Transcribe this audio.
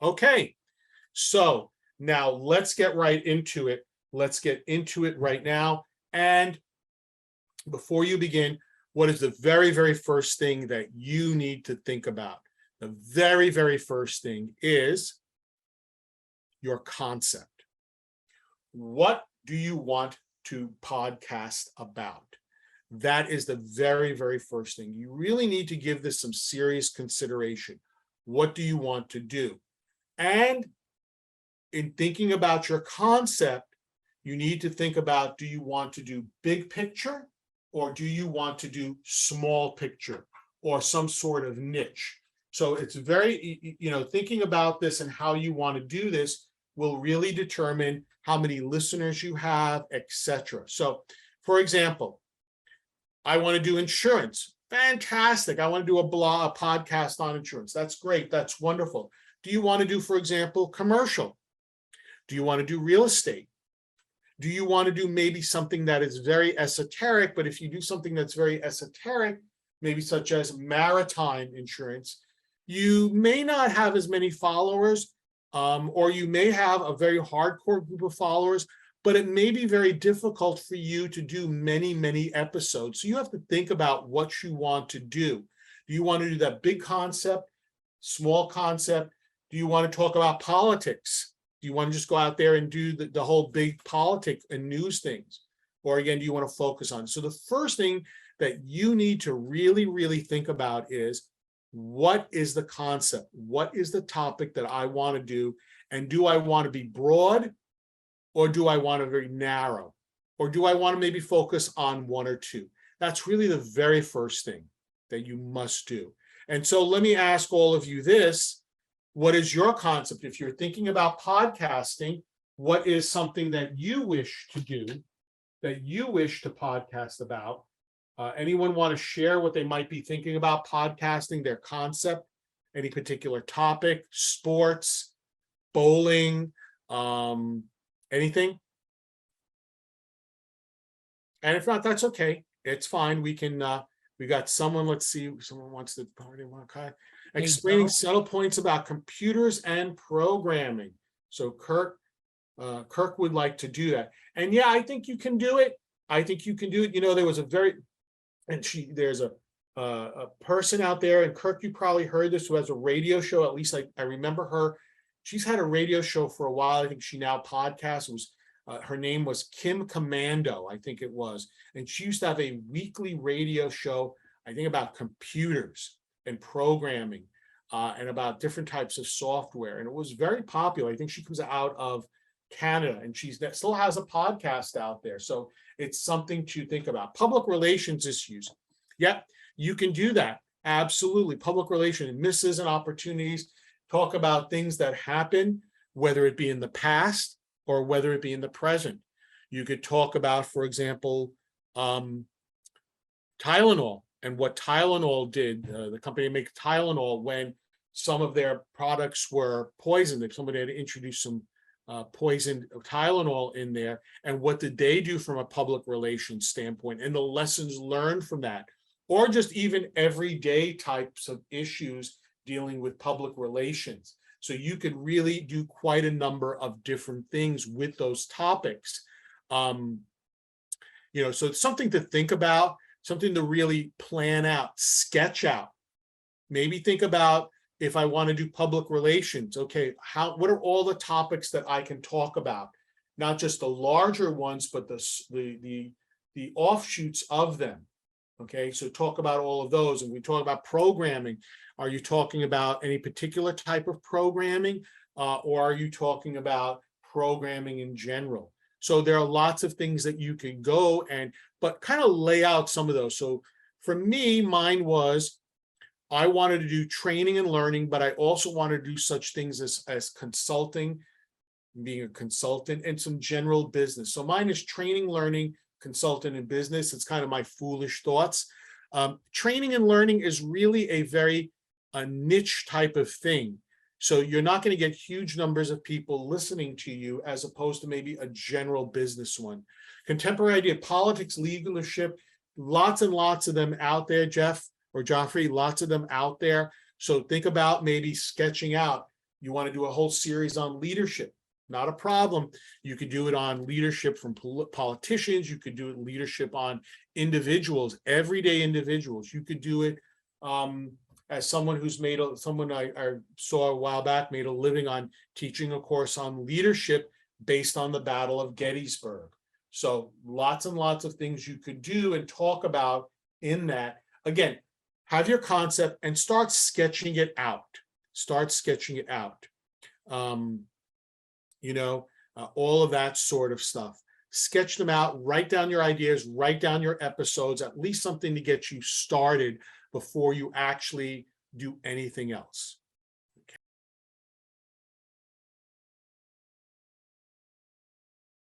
Okay, so now let's get right into it. Let's get into it right now. And before you begin, what is the very, very first thing that you need to think about? The very, very first thing is your concept. What do you want to podcast about? That is the very, very first thing. You really need to give this some serious consideration. What do you want to do? And in thinking about your concept, you need to think about, do you want to do big picture or do you want to do small picture or some sort of niche? So it's very, thinking about this and how you want to do this will really determine how many listeners you have, etc. So, for example, I want to do insurance. Fantastic. I want to do a podcast on insurance. That's great. That's wonderful. Do you want to do, for example, commercial? Do you want to do real estate? Do you want to do maybe something that is very esoteric? But if you do something that's very esoteric, maybe such as maritime insurance, you may not have as many followers, or you may have a very hardcore group of followers, but it may be very difficult for you to do many, many episodes. So you have to think about what you want to do. Do you want to do that big concept, small concept? Do you want to talk about politics? Do you want to just go out there and do the whole big politics and news things? Or again, do you want to focus on? So the first thing that you need to really, really think about is, what is the concept? What is the topic that I want to do? And do I want to be broad? Or do I want to very narrow? Or do I want to maybe focus on one or two? That's really the very first thing that you must do. And so let me ask all of you this. What is your concept? If you're thinking about podcasting, what is something that you wish to do, that you wish to podcast about? Anyone want to share what they might be thinking about podcasting, their concept, any particular topic, sports, bowling, anything? And if not, that's okay. It's fine. We can, we got someone, let's see, someone wants to, explaining subtle points about computers and programming. So Kirk would like to do that. And yeah, I think you can do it. I think you can do it. There was there's a person out there, and Kirk, you probably heard this, who has a radio show. At least I remember her. She's had a radio show for a while. I think she now podcasts. It was her name was Kim Commando, I think it was. And she used to have a weekly radio show, I think, about computers and programming and about different types of software. And it was very popular. I think she comes out of Canada, and she still has a podcast out there. So it's something to think about. Public relations issues. Yep, you can do that. Absolutely. Public relations, misses and opportunities. Talk about things that happen, whether it be in the past or whether it be in the present. You could talk about, for example, Tylenol and what Tylenol did. The company makes Tylenol when some of their products were poisoned. If somebody had introduced some poisoned Tylenol in there, and what did they do from a public relations standpoint, and the lessons learned from that, or just even everyday types of issues dealing with public relations. So you could really do quite a number of different things with those topics. So it's something to think about, something to really plan out, sketch out. Maybe think about, if I want to do public relations, okay, what are all the topics that I can talk about? Not just the larger ones, but the offshoots of them. Okay, so talk about all of those. And we talk about programming. Are you talking about any particular type of programming, or are you talking about programming in general? So there are lots of things that you can go but kind of lay out some of those. So for me, mine was, I wanted to do training and learning, but I also wanted to do such things as consulting, being a consultant, and some general business. So mine is training, learning, consultant, and business. It's kind of my foolish thoughts. Training and learning is really a niche type of thing. So you're not going to get huge numbers of people listening to you, as opposed to maybe a general business one. Contemporary idea, politics, leadership, lots and lots of them out there, Jeff or Joffrey, lots of them out there. So think about maybe sketching out, You want to do a whole series on leadership, not a problem. You could do it on leadership from politicians. You could do it leadership on individuals, everyday individuals. You could do it as someone who's made someone I saw a while back made a living on teaching a course on leadership based on the Battle of Gettysburg. So lots and lots of things you could do and talk about in that. Again, have your concept and start sketching it out. Start sketching it out. All of that sort of stuff. Sketch them out, write down your ideas, write down your episodes, at least something to get you started before you actually do anything else.